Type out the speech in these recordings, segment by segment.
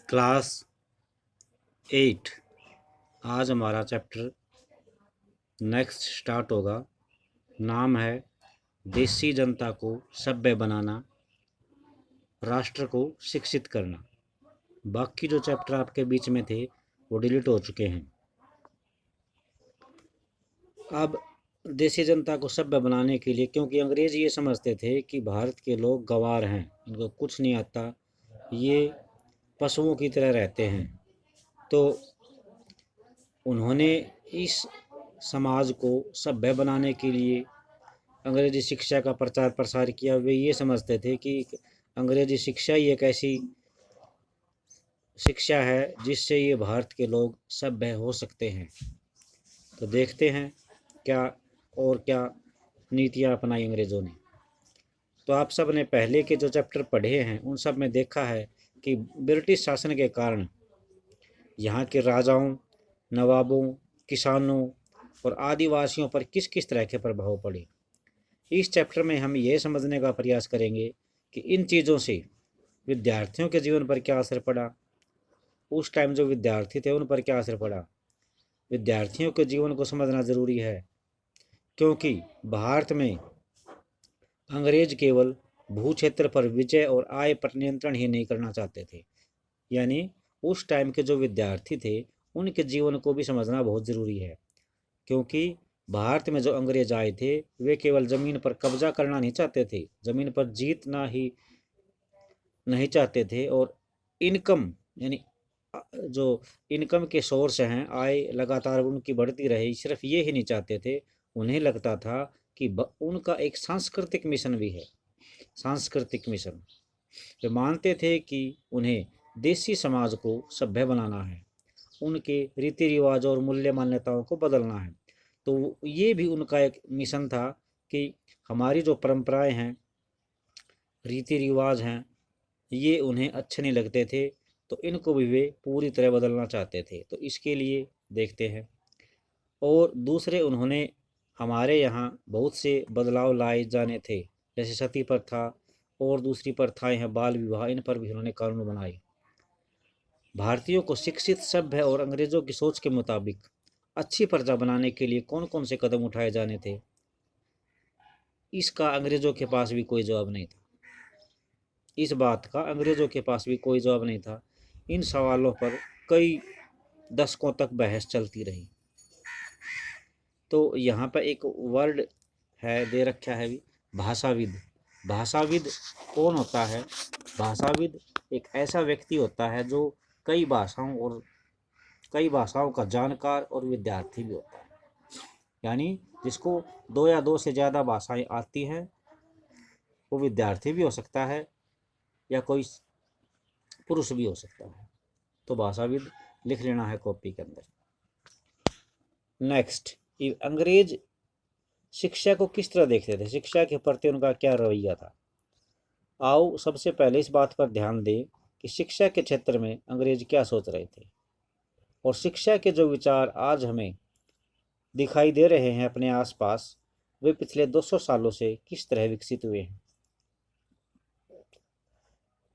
Class 8। आज हमारा chapter next start होगा। नाम है देसी जनता को सभ्य बनाना, राष्ट्र को शिक्षित करना। बाकी जो चैप्टर आपके बीच में थे वो डिलीट हो चुके हैं। अब देसी जनता को सभ्य बनाने के लिए, क्योंकि अंग्रेज ये समझते थे कि भारत के लोग गंवार हैं, इनको कुछ नहीं आता, ये पशुओं की तरह रहते हैं, तो उन्होंने इस समाज को सभ्य बनाने के लिए अंग्रेजी शिक्षा का प्रचार प्रसार किया। वे ये समझते थे कि अंग्रेजी शिक्षा ही एक ऐसी शिक्षा है जिससे ये भारत के लोग सभ्य हो सकते हैं। तो देखते हैं क्या और क्या नीतियाँ अपनाई अंग्रेज़ों ने। तो आप सब ने पहले के जो चैप्टर पढ़े हैं उन सब में देखा है कि ब्रिटिश शासन के कारण यहाँ के राजाओं, नवाबों, किसानों और आदिवासियों पर किस किस तरह के प्रभाव पड़े। इस चैप्टर में हम ये समझने का प्रयास करेंगे कि इन चीज़ों से विद्यार्थियों के जीवन पर क्या असर पड़ा, उस टाइम जो विद्यार्थी थे उन पर क्या असर पड़ा। विद्यार्थियों के जीवन को समझना ज़रूरी है, क्योंकि भारत में अंग्रेज केवल भू क्षेत्र पर विजय और आय पर नियंत्रण ही नहीं करना चाहते थे। यानी उस टाइम के जो विद्यार्थी थे उनके जीवन को भी समझना बहुत ज़रूरी है, क्योंकि भारत में जो अंग्रेज आए थे वे केवल ज़मीन पर कब्जा करना नहीं चाहते थे, ज़मीन पर जीतना ही नहीं चाहते थे, और इनकम यानी जो इनकम के सोर्स हैं, आय लगातार उनकी बढ़ती रहे, सिर्फ ये ही नहीं चाहते थे। उन्हें लगता था कि उनका एक सांस्कृतिक मिशन भी है, सांस्कृतिक मिशन। वे मानते थे कि उन्हें देसी समाज को सभ्य बनाना है, उनके रीति रिवाज और मूल्य मान्यताओं को बदलना है। तो ये भी उनका एक मिशन था कि हमारी जो परंपराएं हैं, रीति रिवाज हैं, ये उन्हें अच्छे नहीं लगते थे, तो इनको भी वे पूरी तरह बदलना चाहते थे। तो इसके लिए देखते हैं। और दूसरे, उन्होंने हमारे यहाँ बहुत से बदलाव लाए जाने थे, जैसे सती प्रथा और दूसरी प्रथाएं हैं, बाल विवाह, इन पर भी उन्होंने कानून बनाए। भारतीयों को शिक्षित, सभ्य और अंग्रेजों की सोच के मुताबिक अच्छी प्रजा बनाने के लिए कौन कौन से कदम उठाए जाने थे, इसका अंग्रेजों के पास भी कोई जवाब नहीं था। इस बात का अंग्रेजों के पास भी कोई जवाब नहीं था। इन सवालों पर कई दशकों तक बहस चलती रही। तो यहाँ पर एक वर्ड है, दे रखा है भी, भाषाविद। भाषाविद कौन होता है? भाषाविद एक ऐसा व्यक्ति होता है जो कई भाषाओं का जानकार और विद्यार्थी भी होता है। यानी जिसको दो या दो से ज़्यादा भाषाएं आती हैं, वो विद्यार्थी भी हो सकता है या कोई पुरुष भी हो सकता है। तो भाषाविद लिख लेना है कॉपी के अंदर। नेक्स्ट, अंग्रेज शिक्षा को किस तरह देखते थे, शिक्षा के प्रति उनका क्या रवैया था। आओ सबसे पहले इस बात पर ध्यान दें कि शिक्षा के क्षेत्र में अंग्रेज क्या सोच रहे थे, और शिक्षा के जो विचार आज हमें दिखाई दे रहे हैं अपने आसपास, वे पिछले 200 सालों से किस तरह विकसित हुए हैं।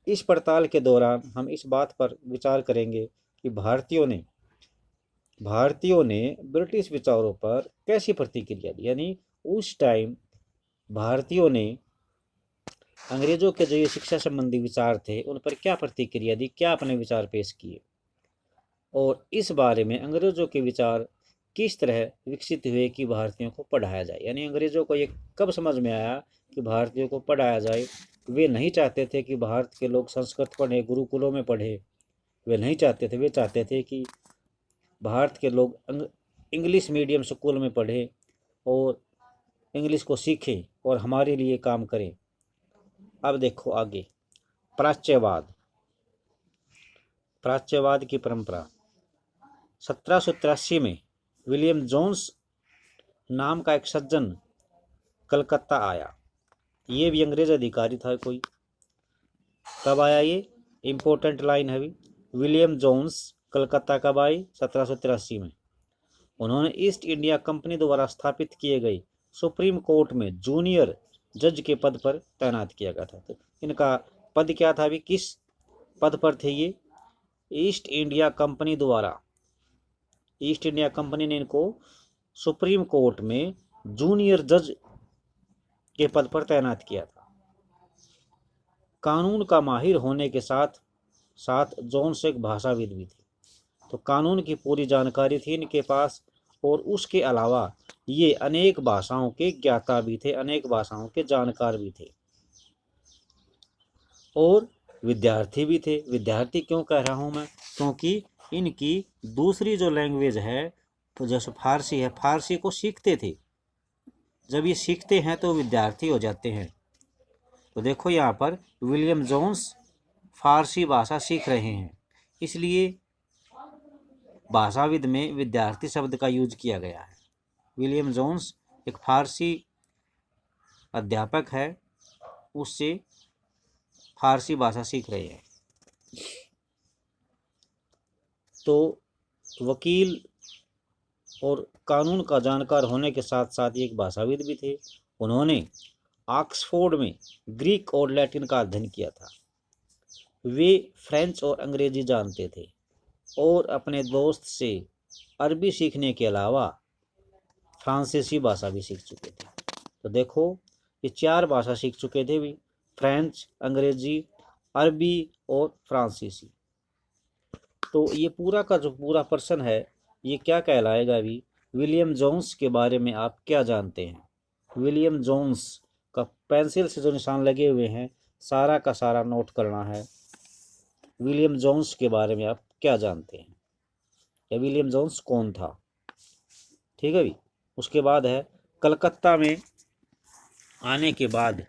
इस पड़ताल के दौरान हम इस बात पर विचार करेंगे कि भारतीयों ने ब्रिटिश विचारों पर कैसी प्रतिक्रिया दी। यानी उस टाइम भारतीयों ने अंग्रेजों के जो ये शिक्षा संबंधी विचार थे उन पर क्या प्रतिक्रिया दी, क्या अपने विचार पेश किए, और इस बारे में अंग्रेजों के विचार किस तरह विकसित हुए कि भारतीयों को पढ़ाया जाए। यानी अंग्रेजों को ये कब समझ में आया कि भारतीयों को पढ़ाया जाए। वे नहीं चाहते थे कि भारत के लोग संस्कृत पढ़े, गुरुकुलों में पढ़े, वे नहीं चाहते थे। वे चाहते थे कि भारत के लोग इंग्लिश मीडियम स्कूल में पढ़े और इंग्लिश को सीखें और हमारे लिए काम करें। अब देखो आगे, प्राच्यवाद की परंपरा। 1783 में विलियम जोन्स नाम का एक सज्जन कलकत्ता आया। ये भी अंग्रेज अधिकारी था कोई। कब आया ये? इम्पोर्टेंट लाइन है भी। विलियम जोन्स कलकत्ता कब आई? 1783 में। उन्होंने ईस्ट इंडिया कंपनी द्वारा स्थापित किए गए सुप्रीम कोर्ट में जूनियर जज के पद पर तैनात किया गया था। तो इनका पद क्या था भी, किस पद पर थे ये? ईस्ट इंडिया कंपनी द्वारा, ईस्ट इंडिया कंपनी ने इनको सुप्रीम कोर्ट में जूनियर जज के पद पर तैनात किया था। कानून का माहिर होने के साथ साथ जोन्स एक भाषाविद भी थे, तो कानून की पूरी जानकारी थी इनके पास, और उसके अलावा ये अनेक भाषाओं के ज्ञाता भी थे, अनेक भाषाओं के जानकार भी थे, और विद्यार्थी भी थे। विद्यार्थी क्यों कह रहा हूँ मैं, क्योंकि इनकी दूसरी जो लैंग्वेज है, तो जैसे फारसी है, फारसी को सीखते थे। जब ये सीखते हैं तो विद्यार्थी हो जाते हैं। तो देखो यहाँ पर विलियम जोन्स फारसी भाषा सीख रहे हैं, इसलिए भाषाविद में विद्यार्थी शब्द का यूज किया गया है। विलियम जोन्स एक फारसी अध्यापक है, उससे फारसी भाषा सीख रहे हैं। तो वकील और कानून का जानकार होने के साथ साथ एक भाषाविद भी थे। उन्होंने ऑक्सफोर्ड में ग्रीक और लैटिन का अध्ययन किया था। वे फ्रेंच और अंग्रेजी जानते थे और अपने दोस्त से अरबी सीखने के अलावा फ्रांसीसी भाषा भी सीख चुके थे। तो देखो ये 4 भाषा सीख चुके थे भी, फ्रेंच, अंग्रेजी, अरबी और फ्रांसीसी। तो ये पूरा का जो पूरा पर्सन है ये क्या कहलाएगा भी, विलियम जोन्स के बारे में आप क्या जानते हैं। विलियम जोन्स का पेंसिल से जो निशान लगे हुए हैं सारा का सारा नोट करना है। विलियम जोन्स के बारे में आप क्या जानते हैं, या विलियम जोन्स कौन था, ठीक है भी। उसके बाद है कलकत्ता में आने के बाद,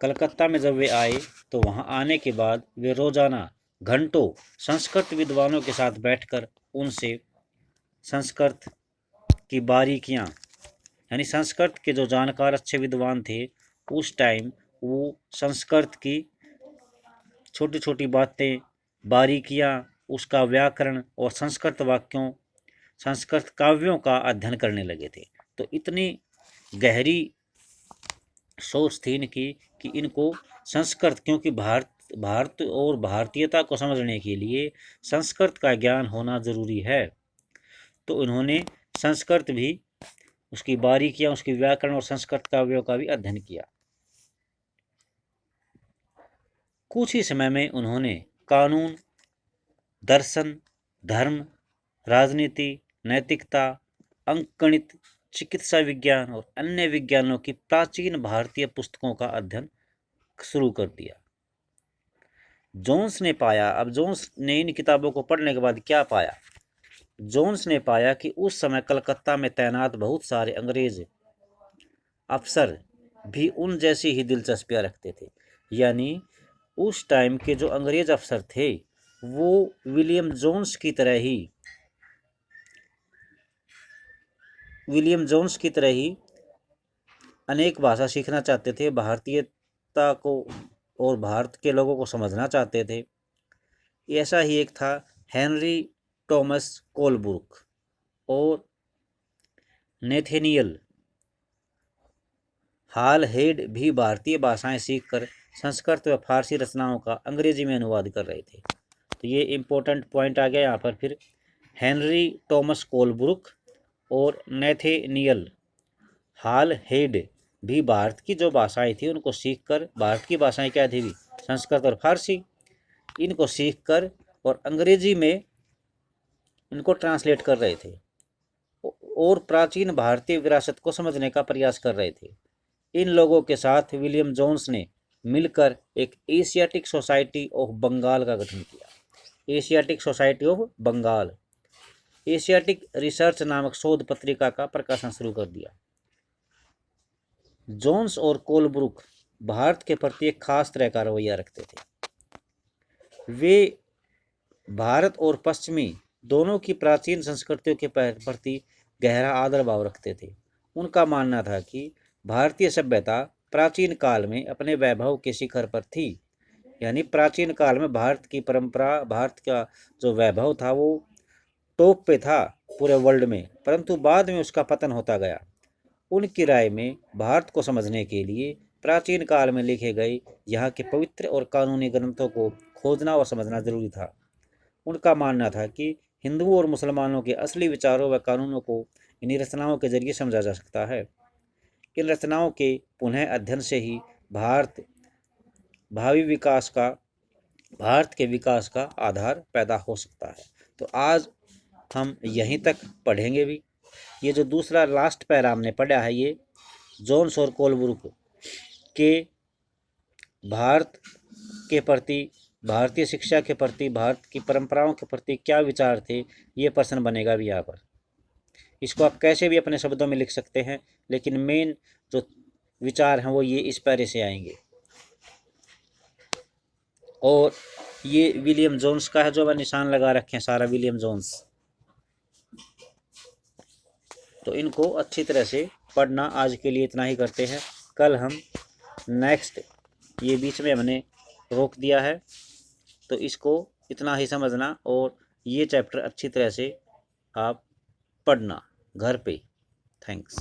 कलकत्ता में जब वे आए तो वहाँ आने के बाद वे रोजाना घंटों संस्कृत विद्वानों के साथ बैठकर उनसे संस्कृत की बारीकियाँ, यानी संस्कृत के जो जानकार अच्छे विद्वान थे उस टाइम वो संस्कृत की छोटी छोटी बातें, बारीकियाँ, उसका व्याकरण और संस्कृत वाक्यों, संस्कृत काव्यों का अध्ययन करने लगे थे। तो इतनी गहरी सोच थी इनकी कि इनको संस्कृत, क्योंकि भारत और भारतीयता को समझने के लिए संस्कृत का ज्ञान होना जरूरी है, तो इन्होंने संस्कृत भी, उसकी बारीकियां, उसकी व्याकरण और संस्कृत काव्यों का भी अध्ययन किया। कुछ ही समय में उन्होंने कानून, दर्शन, धर्म, राजनीति, नैतिकता, अंकगणित, चिकित्सा विज्ञान और अन्य विज्ञानों की प्राचीन भारतीय पुस्तकों का अध्ययन शुरू कर दिया। जोन्स ने पाया, अब जोन्स ने इन किताबों को पढ़ने के बाद क्या पाया, जोन्स ने पाया कि उस समय कलकत्ता में तैनात बहुत सारे अंग्रेज अफसर भी उन जैसी ही दिलचस्पियां रखते थे। यानी उस टाइम के जो अंग्रेज अफसर थे वो विलियम जोन्स की तरह ही अनेक भाषा सीखना चाहते थे, भारतीयता को और भारत के लोगों को समझना चाहते थे। ऐसा ही एक था हेनरी टॉमस कोलब्रुक और नेथेनियल हालहेड भी भारतीय भाषाएं सीखकर संस्कृत व फारसी रचनाओं का अंग्रेजी में अनुवाद कर रहे थे। तो ये इम्पोर्टेंट पॉइंट आ गया यहाँ पर फिर, हेनरी टॉमस कोलब्रुक और नेथेनियल हालहेड भी भारत की जो भाषाएं थी उनको सीखकर, भारत की भाषाएं क्या थी भी, संस्कृत और फारसी, इनको सीखकर और अंग्रेजी में इनको ट्रांसलेट कर रहे थे और प्राचीन भारतीय विरासत को समझने का प्रयास कर रहे थे। इन लोगों के साथ विलियम जोन्स ने मिलकर एक एशियाटिक सोसाइटी ऑफ बंगाल का गठन किया। Asiatic Society of Bengal, Asiatic Research नामक शोध पत्रिका का प्रकाशन शुरू कर दिया। जोन्स और कोलब्रुक भारत के प्रति एक खास तरह का रवैया रखते थे। वे भारत और पश्चिमी दोनों की प्राचीन संस्कृतियों के प्रति गहरा आदर भाव रखते थे। उनका मानना था कि भारतीय सभ्यता प्राचीन काल में अपने वैभव के शिखर पर थी, यानी प्राचीन काल में भारत की परंपरा, भारत का जो वैभव था वो टॉप पे था पूरे वर्ल्ड में, परंतु बाद में उसका पतन होता गया। उनकी राय में भारत को समझने के लिए प्राचीन काल में लिखे गए यहाँ के पवित्र और कानूनी ग्रंथों को खोजना और समझना जरूरी था। उनका मानना था कि हिंदुओं और मुसलमानों के असली विचारों व कानूनों को इन्हीं रचनाओं के जरिए समझा जा सकता है। इन रचनाओं के पुनः अध्ययन से ही भारत के विकास का आधार पैदा हो सकता है। तो आज हम यहीं तक पढ़ेंगे भी। ये जो दूसरा लास्ट पैरा हमने पढ़ा है, ये जोन्स और कोलब्रुक के भारत के प्रति, भारतीय शिक्षा के प्रति, भारत की परंपराओं के प्रति क्या विचार थे, ये प्रश्न बनेगा भी यहाँ पर। इसको आप कैसे भी अपने शब्दों में लिख सकते हैं, लेकिन मेन जो विचार हैं वो ये इस पैरे से आएंगे। और ये विलियम जोन्स का है, जो मैं निशान लगा रखे हैं सारा विलियम जोन्स। तो इनको अच्छी तरह से पढ़ना। आज के लिए इतना ही करते हैं। कल हम नेक्स्ट, ये बीच में हमने रोक दिया है, तो इसको इतना ही समझना और ये चैप्टर अच्छी तरह से आप पढ़ना घर पे। थैंक्स।